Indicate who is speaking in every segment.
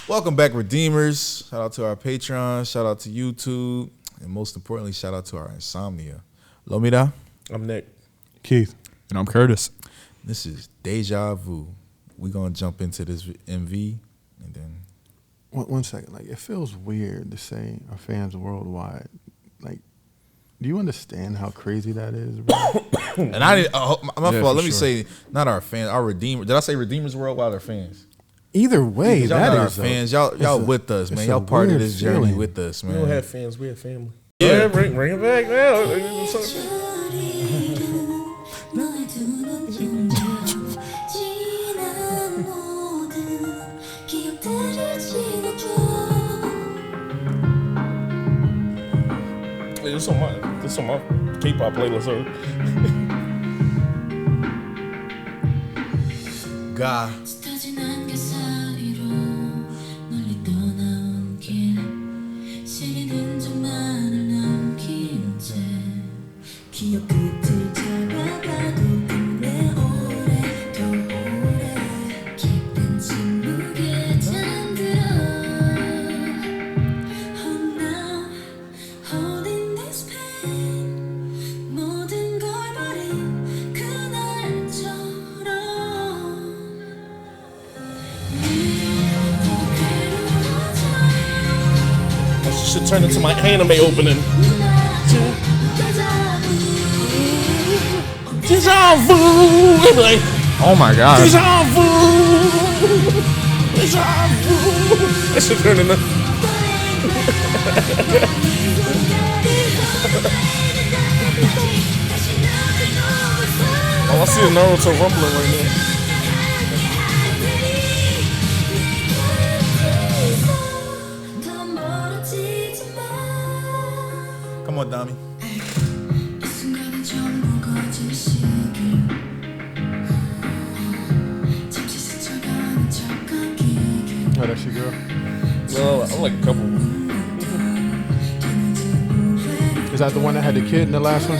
Speaker 1: Welcome back, Redeemers. Shout out to our Patreon. Shout out to YouTube. And most importantly, shout out to our Insomnia. Lomida.
Speaker 2: I'm Nick.
Speaker 3: Keith.
Speaker 4: And I'm Curtis.
Speaker 1: This is Deja Vu. We're going to jump into this MV and then...
Speaker 3: One second. Like, it feels weird to say our fans worldwide. Like, do you understand how crazy that is, bro?
Speaker 1: And I didn't... my fault. Let me say, not our fans, our Redeemers. Did I say Redeemers worldwide or fans?
Speaker 3: Either way,
Speaker 1: y'all
Speaker 3: that
Speaker 1: not
Speaker 3: is
Speaker 1: our fans. Y'all with us, man. Y'all part of this journey
Speaker 3: feeling.
Speaker 1: with us, man.
Speaker 2: We don't have fans, we have family.
Speaker 1: Yeah.
Speaker 2: Yeah, bring it back now. This on my K-pop playlist.
Speaker 1: God.
Speaker 2: Should turn into my anime opening. Deja vu. Like,
Speaker 4: Oh my god.
Speaker 2: Deja vu. Deja vu. That should turn into. Oh, I see a Naruto rumbling right now.
Speaker 1: Come on, Dami.
Speaker 3: Oh, that's your girl?
Speaker 2: Well, I like a couple.
Speaker 3: Is that the one that had the kid in the last one?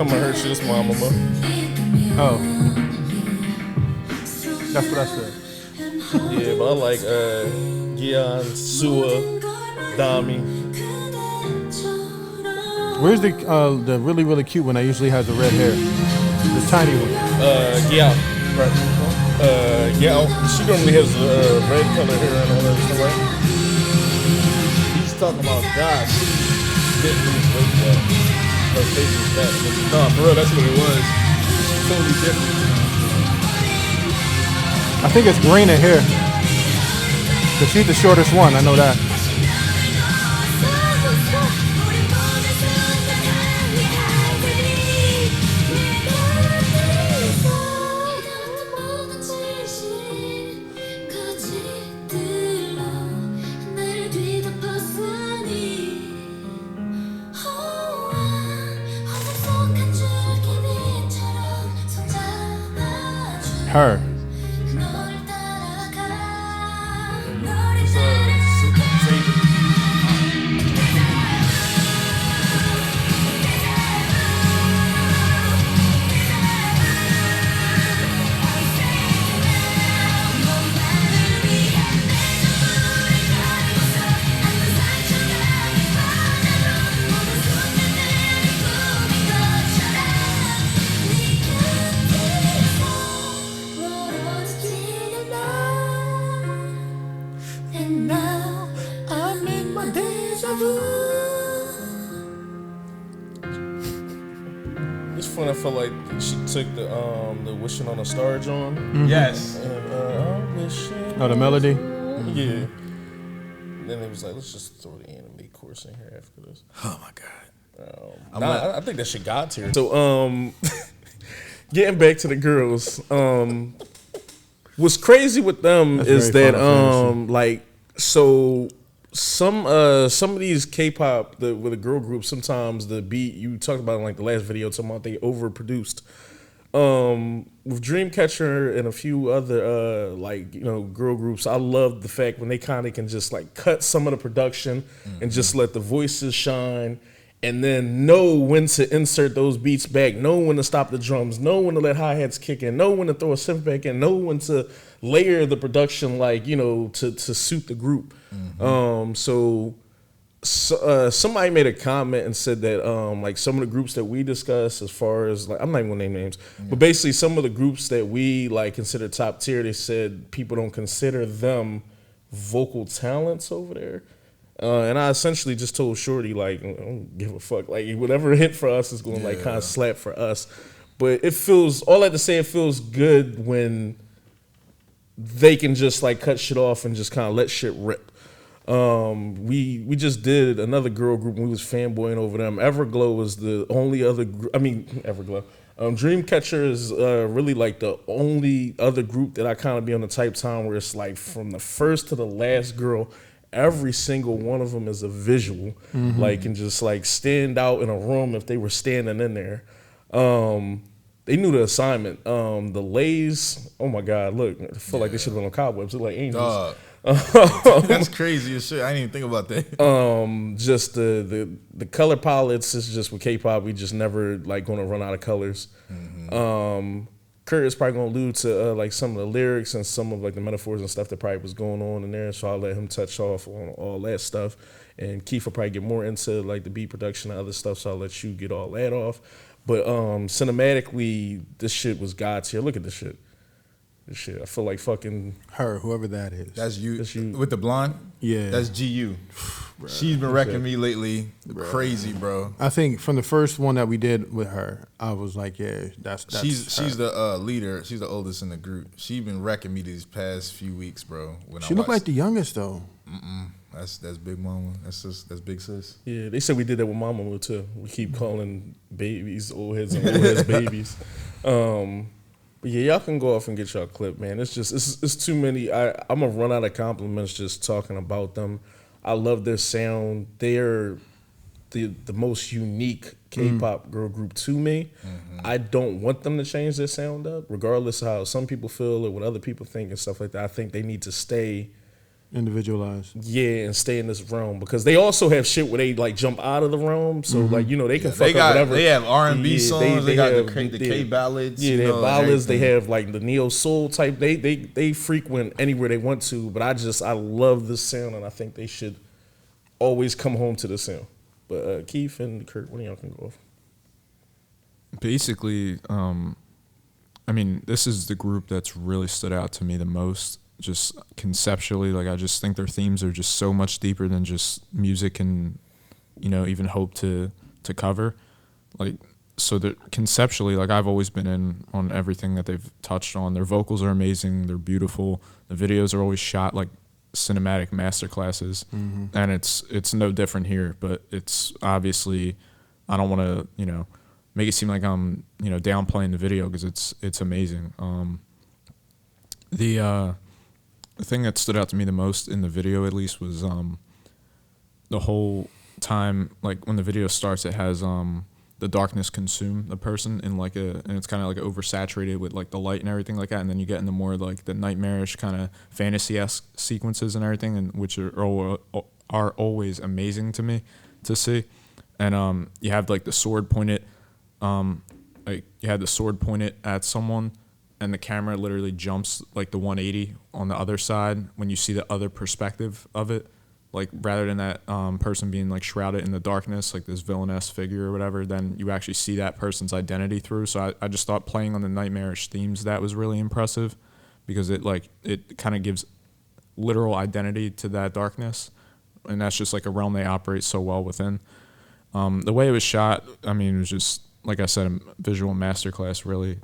Speaker 2: I'm gonna hurt shit's mama.
Speaker 3: Oh. That's what I said.
Speaker 2: Yeah, but I like Gian, Sua, Dami.
Speaker 3: Where's the really, really cute one that usually has the red hair? The tiny one.
Speaker 2: Gyal. Right. Gyal. She normally has red color hair and all that stuff, right?
Speaker 1: He's talking about God. She didn't lose weight yet. Her face is fat.
Speaker 2: No, for real, that's what it was.
Speaker 1: She's totally different.
Speaker 3: I think it's greener hair. Cause she's the shortest one, I know that. Her.
Speaker 2: It's fun. I felt like she took the Wishing on a Star joint.
Speaker 3: Mm-hmm.
Speaker 1: Yes.
Speaker 2: And, wishing
Speaker 3: Oh, the melody?
Speaker 2: Yeah. Then it was like, let's just throw the anime course in here after this.
Speaker 1: Oh my God.
Speaker 2: I think that shit got to her. So, getting back to the girls, what's crazy with them
Speaker 3: That's
Speaker 2: is
Speaker 3: very
Speaker 2: that
Speaker 3: Final Fantasy.
Speaker 2: like, so some of these K-pop with a girl group, sometimes the beat, you talked about in like the last video, talking about they overproduced. With Dreamcatcher and a few other like, you know, girl groups, I love the fact when they kind of can just like cut some of the production and just let the voices shine, and then know when to insert those beats back, know when to stop the drums, know when to let hi-hats kick in, know when to throw a synth back in, know when to layer the production like, you know, to suit the group. So somebody made a comment and said that like some of the groups that we discuss, as far as like, I'm not even gonna name names, but basically some of the groups that we like consider top tier, they said people don't consider them vocal talents over there. And I essentially just told Shorty, like, I don't give a fuck. Like, whatever hit for us is going to, like, kind of slap for us. But it feels, all I have to say, it feels good when they can just, like, cut shit off and just kind of let shit rip. We just did another girl group and we was fanboying over them. Everglow was the only other group. I mean, Everglow. Dreamcatcher is really like the only other group that I kind of be on the type time where it's like from the first to the last girl, every single one of them is a visual, like, and just like stand out in a room if they were standing in there. They knew the assignment. The Lays, oh my God, look, I feel like they should have been on cobwebs. They're like angels.
Speaker 1: That's crazy as shit. I didn't even think about that.
Speaker 2: Just the color palettes is just with K-pop, we just never like gonna run out of colors. Kurt is probably gonna allude to like some of the lyrics and some of like the metaphors and stuff that probably was going on in there, so I'll let him touch off on all that stuff. And Keith will probably get more into like the beat production and other stuff, so I'll let you get all that off. But cinematically, this shit was God's tier. Look at this shit. This shit, I feel like fucking
Speaker 3: Her, whoever that is.
Speaker 1: That's you.
Speaker 2: That's you.
Speaker 1: With the blonde?
Speaker 3: Yeah.
Speaker 1: That's GU. She's been wrecking me lately. Crazy, bro.
Speaker 3: I think from the first one that we did with her, I was like, yeah, that's
Speaker 1: she's the leader. She's the oldest in the group. She's been wrecking me these past few weeks, bro.
Speaker 3: She looked like the youngest though.
Speaker 1: That's Big Mama. That's Big Sis.
Speaker 2: Yeah, they said we did that with Mama too. We keep calling babies old heads and old heads babies. But yeah, y'all can go off and get y'all clip, man. It's just it's too many. I'm gonna run out of compliments just talking about them. I love their sound. They're the most unique K-pop girl group to me. I don't want them to change their sound up, regardless of how some people feel or what other people think and stuff like that. I think they need to stay
Speaker 3: individualized.
Speaker 2: Yeah, and stay in this realm, because they also have shit where they like jump out of the realm. So like, you know, they can fuck up whatever.
Speaker 1: They have R&B songs. They got the K ballads.
Speaker 2: Yeah, they have ballads. They have like the neo soul type. They frequent anywhere they want to. But I love this sound, and I think they should always come home to the sound. But Keith and Kurt, one of y'all can go off.
Speaker 4: Basically, I mean, this is the group that's really stood out to me the most. Just conceptually, like, I just think their themes are just so much deeper than just music and, you know, even hope to cover. Like, so that conceptually, like, I've always been in on everything that they've touched on. Their vocals are amazing. They're beautiful. The videos are always shot like cinematic masterclasses, and it's no different here. But it's obviously, I don't want to, you know, make it seem like I'm, you know, downplaying the video, because it's amazing. The thing that stood out to me the most in the video, at least, was the whole time, like when the video starts, it has the darkness consume the person in like and it's kind of like oversaturated with like the light and everything like that, and then you get into more like the nightmarish kind of fantasy-esque sequences and everything, and which are always amazing to me to see. And you have like the sword pointed, like you had the sword pointed at someone, and the camera literally jumps like the 180 on the other side when you see the other perspective of it. Like, rather than that person being like shrouded in the darkness, like this villainous figure or whatever, then you actually see that person's identity through. So I just thought playing on the nightmarish themes, that was really impressive, because it kind of gives literal identity to that darkness. And that's just like a realm they operate so well within. The way it was shot, I mean, it was just, like I said, a visual masterclass, really.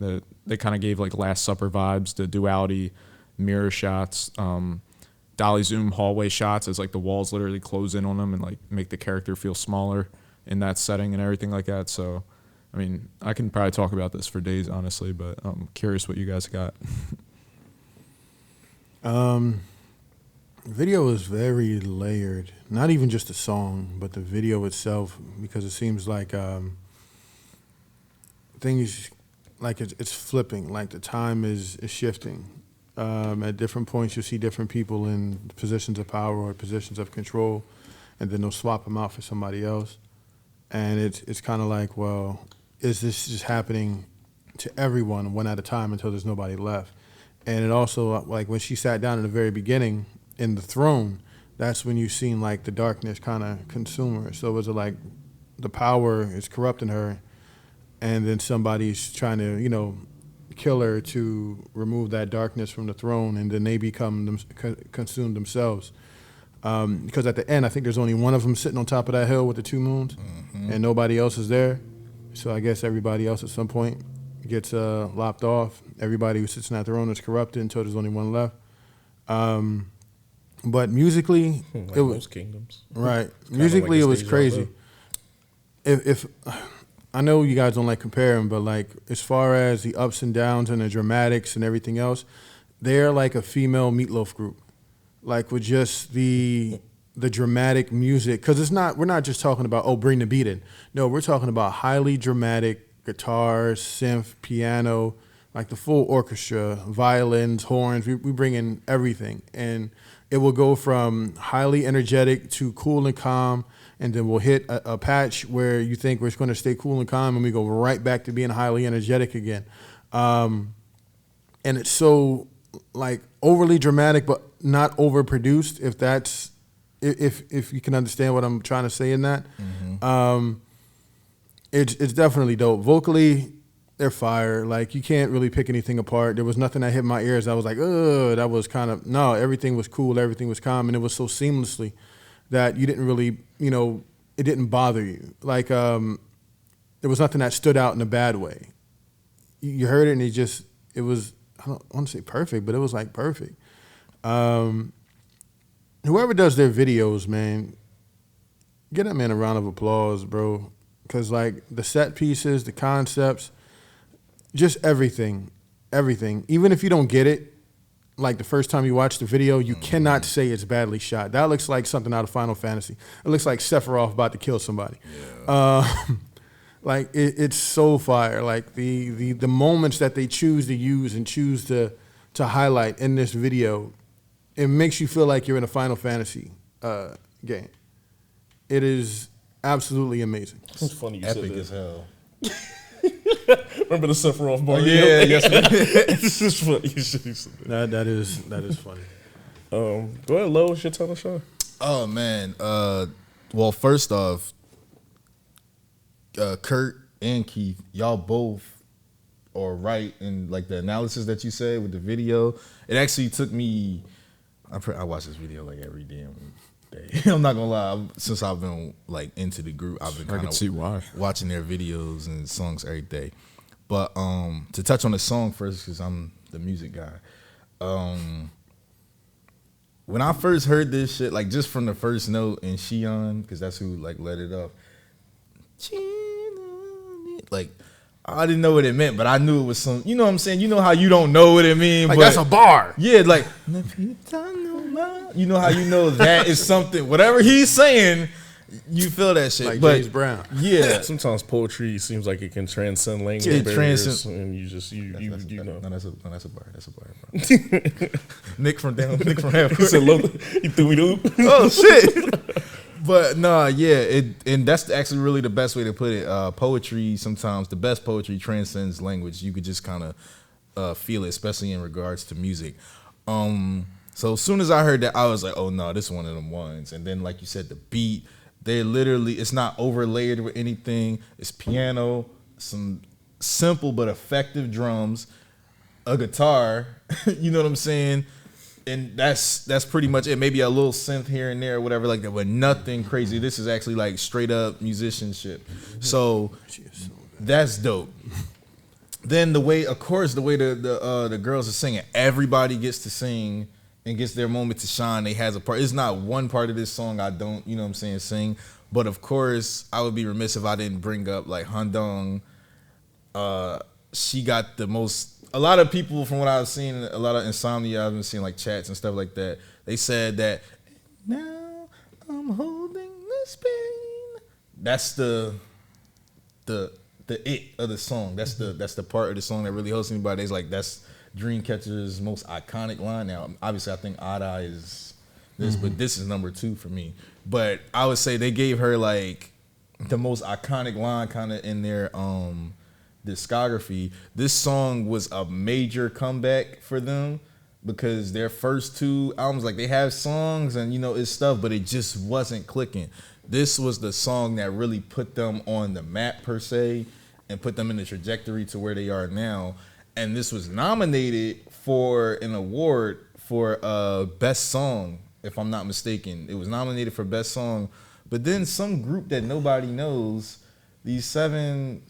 Speaker 4: They kind of gave like Last Supper vibes, the duality, mirror shots, dolly zoom hallway shots as like the walls literally close in on them and like make the character feel smaller in that setting and everything like that. So, I mean, I can probably talk about this for days, honestly, but I'm curious what you guys got.
Speaker 3: Video is very layered. Not even just the song, but the video itself, because it seems like things like it's flipping, like the time is shifting. At different points, you'll see different people in positions of power or positions of control, and then they'll swap them out for somebody else. And it's kind of like, well, is this just happening to everyone one at a time until there's nobody left? And it also, like when she sat down in the very beginning in the throne, that's when you seen like the darkness kind of consume her. So it was like the power is corrupting her, and then somebody's trying to, you know, kill her to remove that darkness from the throne, and then they become consumed themselves. Because at the end, I think there's only one of them sitting on top of that hill with the two moons, and nobody else is there. So I guess everybody else at some point gets lopped off. Everybody who sits in that throne is corrupted until there's only one left. But musically,
Speaker 2: like
Speaker 3: it was
Speaker 2: most kingdoms.
Speaker 3: right.
Speaker 2: Kinda
Speaker 3: Musically,
Speaker 2: like
Speaker 3: it
Speaker 2: a
Speaker 3: was
Speaker 2: stage
Speaker 3: crazy. If I know you guys don't like comparing, but like as far as the ups and downs and the dramatics and everything else, they're like a female Meatloaf group, like with just the dramatic music. Because we're not just talking about, oh, bring the beat in. No, we're talking about highly dramatic guitars, synth, piano, like the full orchestra, violins, horns. We bring in everything, and it will go from highly energetic to cool and calm, and then we'll hit a patch where you think we're going to stay cool and calm, and we go right back to being highly energetic again. And it's so like overly dramatic, but not overproduced. If you can understand what I'm trying to say in that, it's definitely dope. Vocally, they're fire. Like you can't really pick anything apart. There was nothing that hit my ears. I was like, oh, that was kind of no. Everything was cool. Everything was calm, and it was so seamlessly that you didn't really, you know, it didn't bother you. Like there was nothing that stood out in a bad way. You heard it, and it was. I don't want to say perfect, but it was like perfect. Whoever does their videos, man, get that man a round of applause, bro. Because like the set pieces, the concepts, just everything. Even if you don't get it, like the first time you watch the video, you cannot say it's badly shot. That looks like something out of Final Fantasy. It looks like Sephiroth about to kill somebody. Yeah. Like it's so fire. Like the moments that they choose to use and choose to highlight in this video, it makes you feel like you're in a Final Fantasy game. It is absolutely amazing.
Speaker 2: It's funny you
Speaker 1: Epic
Speaker 2: said
Speaker 1: as hell.
Speaker 2: Remember the Sephiroth bar?
Speaker 1: Yeah, yes.
Speaker 2: It's just funny. You said that.
Speaker 3: That is funny.
Speaker 2: Go ahead, Lo. It's your time to shine.
Speaker 1: Oh man. Well, first off, Kurt and Keith, y'all both are right in like the analysis that you said with the video. It actually took me. I watch this video like every damn day. I'm not gonna lie. Since I've been like into the group, I've been kind of watching their videos and songs every day. But to touch on the song first, because I'm the music guy. When I first heard this shit, like just from the first note and Shion, because that's who like let it up. Like I didn't know what it meant, but I knew it was some. You know what I'm saying? You know how you don't know what it means,
Speaker 3: Like
Speaker 1: but
Speaker 3: that's a bar.
Speaker 1: yeah, like you know how you know that is something. Whatever he's saying, you feel that shit.
Speaker 3: Like
Speaker 1: but
Speaker 3: James Brown.
Speaker 1: yeah,
Speaker 2: Sometimes poetry seems like it can transcend language
Speaker 1: It
Speaker 2: barriers,
Speaker 1: transcend-
Speaker 2: and you just you know.
Speaker 1: No, that's a bar. That's a bar, bro. Nick from half.
Speaker 2: He said, "Look, he threw me the oop."
Speaker 1: Oh shit. But nah, yeah, and that's actually really the best way to put it. Poetry, sometimes the best poetry transcends language. You could just kind of feel it, especially in regards to music. So as soon as I heard that, I was like, oh no, this is one of them ones. And then like you said, the beat, it's not overlaid with anything. It's piano, some simple but effective drums, a guitar, you know what I'm saying? And that's pretty much it. Maybe a little synth here and there or whatever like that, but nothing crazy. This is actually like straight up musicianship. So that's dope. Then the way the girls are singing, everybody gets to sing and gets their moment to shine. They has a part. It's not one part of this song I don't, you know what I'm saying, sing. But of course, I would be remiss if I didn't bring up like Handong. She got the most. A lot of people, from what I've seen, a lot of insomnia, I've been seeing like chats and stuff like that. They said that now I'm holding this pain. That's the it of the song. That's the part of the song that really holds anybody. It's like that's Dreamcatcher's most iconic line. Now, obviously, I think Ada is this, but this is number 2 for me. But I would say they gave her like the most iconic line kind of in their discography, this song was a major comeback for them because their first 2 albums, like they have songs and it's stuff, but it just wasn't clicking. This was the song that really put them on the map per se and put them in the trajectory to where they are now. And this was nominated for an award for best song, if I'm not mistaken. It was nominated for best song, but then some group that nobody knows, these seven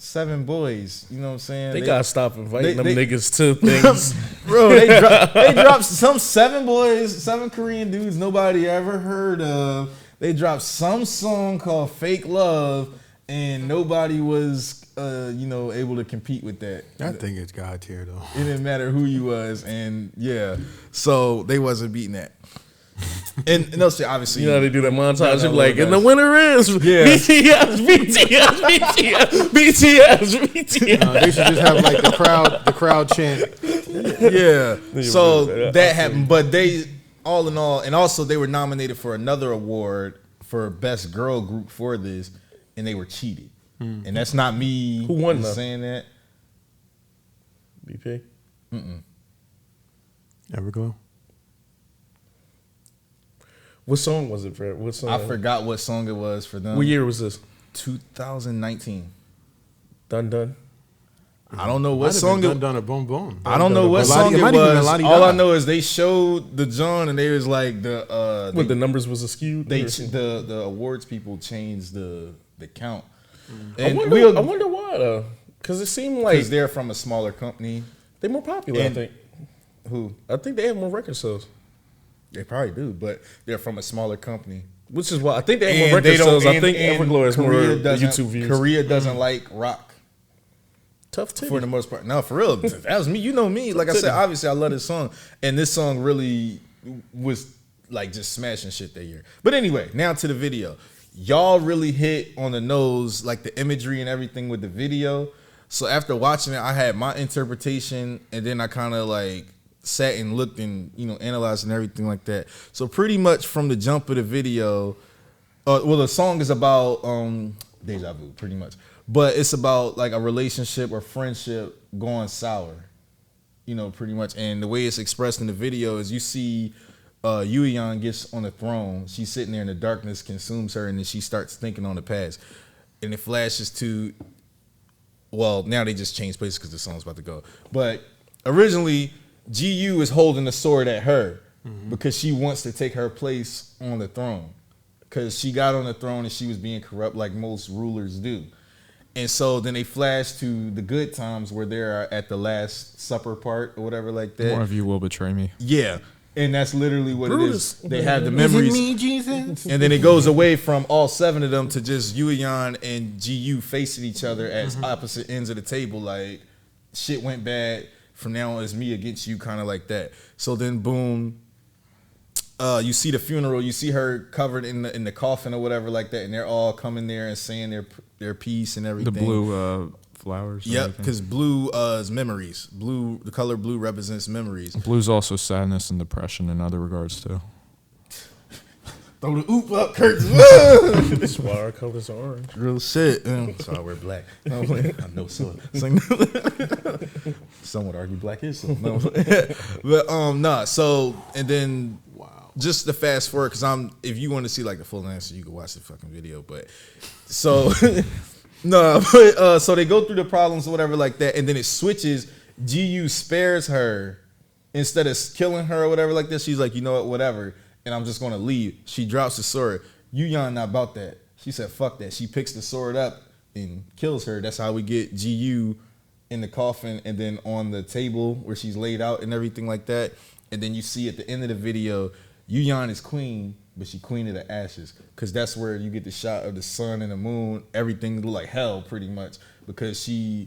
Speaker 1: boys, you know what I'm saying?
Speaker 2: They gotta stop inviting them niggas to things.
Speaker 1: Bro, they dropped some 7 boys, 7 Korean dudes nobody ever heard of. They dropped some song called Fake Love, and nobody was able to compete with that.
Speaker 3: I think it's God tier though.
Speaker 1: It didn't matter who you was, and so they wasn't beating that. And no shit, obviously,
Speaker 2: you know how they do that montage of
Speaker 1: like,
Speaker 2: and the winner is BTS.
Speaker 3: They should just have like the crowd chant.
Speaker 1: Yeah. So that happened, but they all in all, and also they were nominated for another award for best girl group for this, and they were cheated. And that's not me.
Speaker 2: Who won
Speaker 1: saying that?
Speaker 2: BP.
Speaker 3: Everglow.
Speaker 2: What song was it, Fred? What song?
Speaker 1: I forgot what song it was for them.
Speaker 2: What year was this?
Speaker 1: 2019.
Speaker 2: Dun.
Speaker 1: I don't know what song it was.
Speaker 3: Dun or Boom Boom.
Speaker 1: I don't know what song it was. All I know is they showed the John, and they was like the
Speaker 2: numbers was skewed.
Speaker 1: The awards people changed the count.
Speaker 2: And I wonder why though, because it seemed like
Speaker 1: they're from a smaller company.
Speaker 2: They're more popular. I think.
Speaker 1: Who?
Speaker 2: I think they have more record sales.
Speaker 1: They probably do, but they're from a smaller company.
Speaker 2: Which is why I think they have more record sales. I think Everglow has more YouTube views.
Speaker 1: Korea doesn't like rock.
Speaker 2: Tough titty.
Speaker 1: For the most part. No, for real. That was me. You know me. Like I said, obviously I love this song. And this song really was like just smashing shit that year. But anyway, now to the video. Y'all really hit on the nose, like the imagery and everything with the video. So after watching it, I had my interpretation, and then I kind of like sat and looked and analyzed and everything like that. So pretty much from the jump of the video, the song is about Deja Vu, pretty much, but it's about like a relationship or friendship going sour, pretty much. And the way it's expressed in the video is you see Yuyeon gets on the throne. She's sitting there and the darkness consumes her, and then she starts thinking on the past, and it flashes to. Well, now they just changed places because the song's about to go. But originally, GU is holding the sword at her because she wants to take her place on the throne. Because she got on the throne and she was being corrupt like most rulers do. And so then they flash to the good times where they're at the Last Supper part or whatever like that.
Speaker 4: One of you will betray me.
Speaker 1: Yeah. And that's literally what
Speaker 2: Brutus.
Speaker 1: it is. They have the memories.
Speaker 3: Is it me, Jesus?
Speaker 1: And then it goes away from all 7 of them to just Yuyeon and GU facing each other as opposite ends of the table. Like, shit went bad. From now on, it's me against you, kind of like that. So then, boom, you see the funeral. You see her covered in the coffin or whatever like that. And they're all coming there and saying their piece and everything.
Speaker 4: The blue flowers.
Speaker 1: Yep, because blue is memories. Blue, the color blue represents memories.
Speaker 4: Blue's also sadness and depression in other regards too.
Speaker 1: Throw the oop up, Kurt.
Speaker 2: That's why our colors are orange.
Speaker 1: Real shit. That's why I wear black. I know so. Some would argue black is so. No. But So and then just the fast forward, because if you want to see like the full answer, you can watch the fucking video. But so. So they go through the problems or whatever like that, and then it switches. GU spares her instead of killing her or whatever like this. She's like, you know what, whatever, and I'm just gonna leave. She drops the sword. Yuyeon not about that. She said, fuck that. She picks the sword up and kills her. That's how we get GU in the coffin and then on the table where she's laid out and everything like that. And then you see at the end of the video, Yuyeon is queen, but she queen of the ashes, because that's where you get the shot of the sun and the moon. Everything look like hell pretty much, because you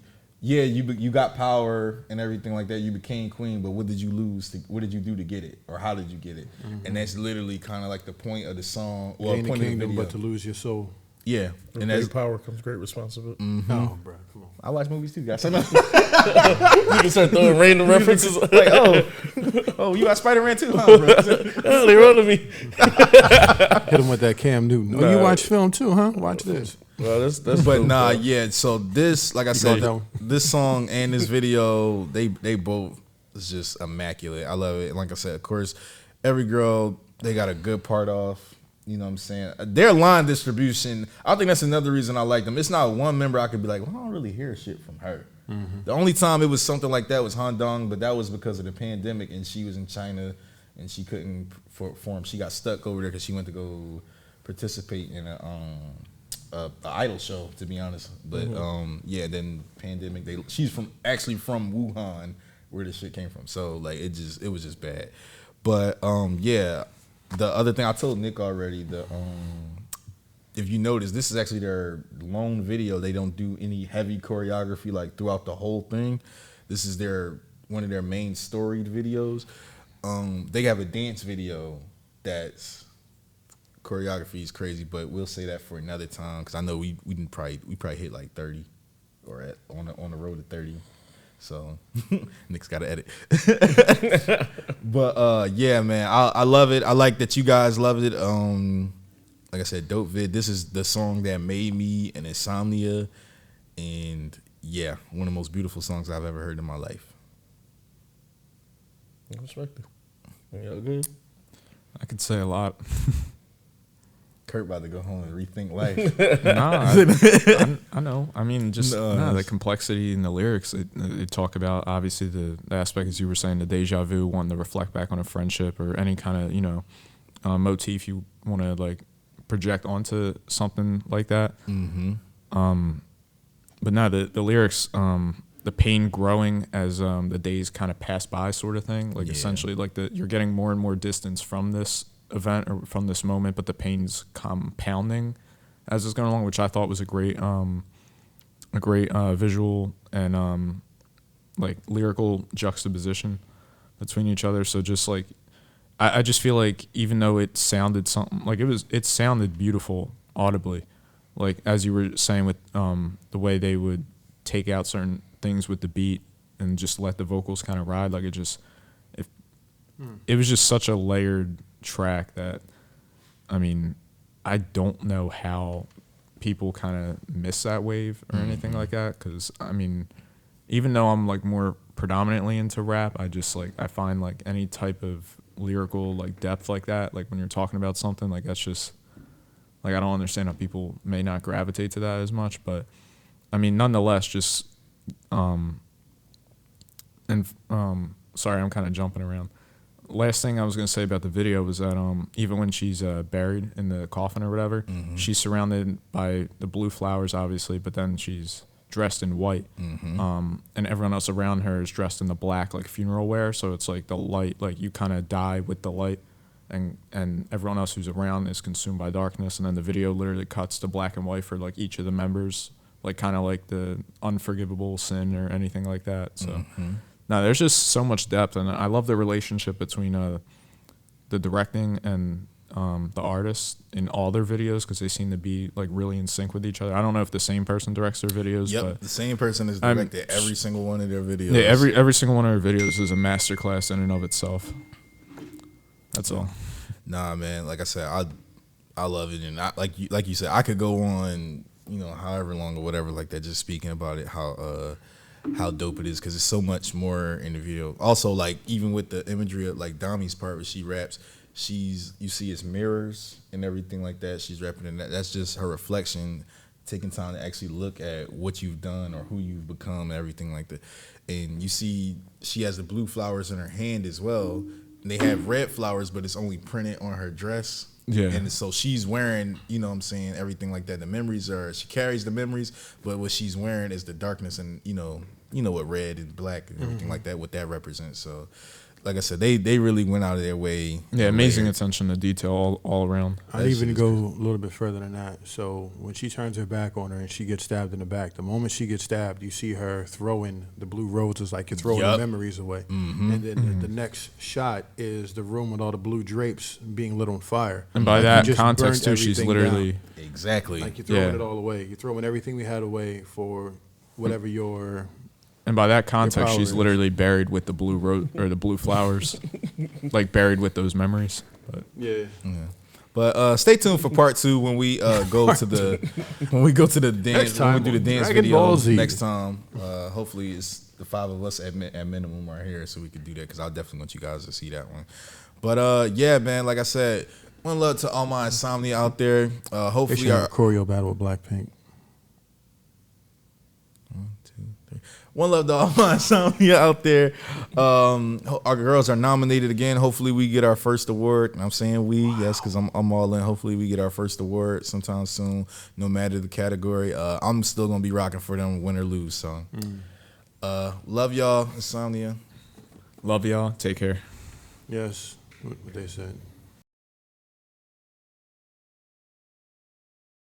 Speaker 1: got power and everything like that. You became queen, but what did you lose? What did you do to get it, or how did you get it? And that's literally kind of like the point of the song. Well,
Speaker 3: Gain the
Speaker 1: point of the
Speaker 3: kingdom,
Speaker 1: video.
Speaker 3: but to lose your soul.
Speaker 1: Yeah,
Speaker 2: With
Speaker 1: and
Speaker 2: great
Speaker 1: that's
Speaker 2: power comes great responsibility.
Speaker 3: No, bro, come on.
Speaker 1: I watch movies too, guys.
Speaker 2: You can start throwing random references.
Speaker 1: Like, oh, you got Spider-Man too, huh, bro?
Speaker 2: They wrote to me.
Speaker 3: Hit him with that Cam Newton. Oh, you watch film too, huh? Watch this.
Speaker 2: Well, that's
Speaker 1: But
Speaker 2: dope,
Speaker 1: nah,
Speaker 2: bro.
Speaker 1: yeah. So this, like I
Speaker 3: got
Speaker 1: said,
Speaker 3: that one.
Speaker 1: this song and this video, they both is just immaculate. I love it. Like I said, of course, every girl they got a good part off. You know what I'm saying? Their line distribution, I think that's another reason I like them. It's not one member I could be like, well, I don't really hear shit from her. The only time it was something like that was Han Dong, but that was because of the pandemic and she was in China and she couldn't perform. She got stuck over there because she went to go participate in a idol show, to be honest. But yeah, then pandemic. She's actually from Wuhan, where this shit came from. So like it was just bad. But yeah, the other thing I told Nick already, if you notice, this is actually their lone video. They don't do any heavy choreography like throughout the whole thing. This is one of their main storied videos. They have a dance video that's choreography is crazy, but we'll say that for another time because I know we probably hit like 30 or on the road to 30. So Nick's got to edit. But yeah, man, I love it. I like that you guys loved it. Like I said, dope vid. This is the song that made me an Insomnia, and yeah, one of the most beautiful songs I've ever heard in my life.
Speaker 2: I respect it. Y'all good?
Speaker 4: I could say a lot.
Speaker 1: Kurt about to go home and rethink life.
Speaker 4: I know. I mean, just the complexity in the lyrics. They talk about obviously the aspect, as you were saying, the deja vu, wanting to reflect back on a friendship or any kind of motif you want to like project onto something like that. But no, the lyrics, the pain growing as the days kind of pass by, sort of thing. Like essentially, like you're getting more and more distance from this event or from this moment, but the pain's compounding as it's going along, which I thought was a great visual and like lyrical juxtaposition between each other. So just like I just feel like even though it sounded something like it sounded beautiful audibly, like as you were saying with the way they would take out certain things with the beat and just let the vocals kind of ride, like it was just such a layered track that, I mean, I don't know how people kind of miss that wave or anything like that, because I mean, even though I'm like more predominantly into rap, I just like I find like any type of lyrical like depth like that, like when you're talking about something like that's just like I don't understand how people may not gravitate to that as much. But I mean, nonetheless, just sorry, I'm kind of jumping around. Last thing I was going to say about the video was that even when she's buried in the coffin or whatever, she's surrounded by the blue flowers, obviously, but then she's dressed in white. And everyone else around her is dressed in the black, like funeral wear. So it's like the light, like you kind of die with the light, and everyone else who's around is consumed by darkness. And then the video literally cuts to black and white for like each of the members, like kind of like the unforgivable sin or anything like that. So. No, there's just so much depth, and I love the relationship between the directing and the artists in all their videos, because they seem to be like really in sync with each other. I don't know if the same person directs their videos.
Speaker 1: Yep,
Speaker 2: but
Speaker 1: the same person has directed every single one of their videos.
Speaker 4: Yeah, every single one of their videos is a masterclass in and of itself. That's all.
Speaker 1: Nah, man, like I said, I love it, and like you said, I could go on, however long or whatever like that, just speaking about it, how dope it is, because it's so much more in the video. Also, like even with the imagery of like Dami's part where she raps, you see it's mirrors and everything like that. She's rapping in that. That's just her reflection, taking time to actually look at what you've done or who you've become and everything like that. And you see she has the blue flowers in her hand as well. And they have red flowers, but it's only printed on her dress.
Speaker 4: Yeah.
Speaker 1: And so she's wearing, everything like that. The memories she carries the memories, but what she's wearing is the darkness, and you know what red and black and everything like that, what that represents. So like I said, they really went out of their way.
Speaker 4: Yeah, amazing attention to detail all around.
Speaker 3: I'd even go a little bit further than that. So when she turns her back on her and she gets stabbed in the back, the moment she gets stabbed, you see her throwing the blue roses, like you're throwing the memories away. And then the next shot is the room with all the blue drapes being lit on fire.
Speaker 4: And by
Speaker 3: like
Speaker 4: that context too, she's literally
Speaker 3: down.
Speaker 1: Exactly.
Speaker 3: Like you're throwing it all away. You're throwing everything we had away for whatever your...
Speaker 4: And by that context, she's literally buried with the blue or the blue flowers, like buried with those memories. But
Speaker 3: yeah.
Speaker 1: But stay tuned for part 2 when we go to the dance.
Speaker 3: time,
Speaker 1: when we do the dance
Speaker 3: Dragon
Speaker 1: video
Speaker 3: Ball Z.
Speaker 1: next time. Hopefully it's the 5 of us at minimum right here, so we can do that because I definitely want you guys to see that one. But yeah, man, like I said, one love to all my insomnia out there.
Speaker 3: They
Speaker 1: Hopefully
Speaker 3: should have a choreo battle with Blackpink.
Speaker 1: one love to all my insomnia out there. Our girls are nominated again. Hopefully we get our first award. And I'm saying we, yes, because I'm all in. Hopefully we get our first award sometime soon, no matter the category. I'm still gonna be rocking for them, win or lose. So, love y'all, insomnia.
Speaker 4: Love y'all. Take care.
Speaker 3: Yes, what they said.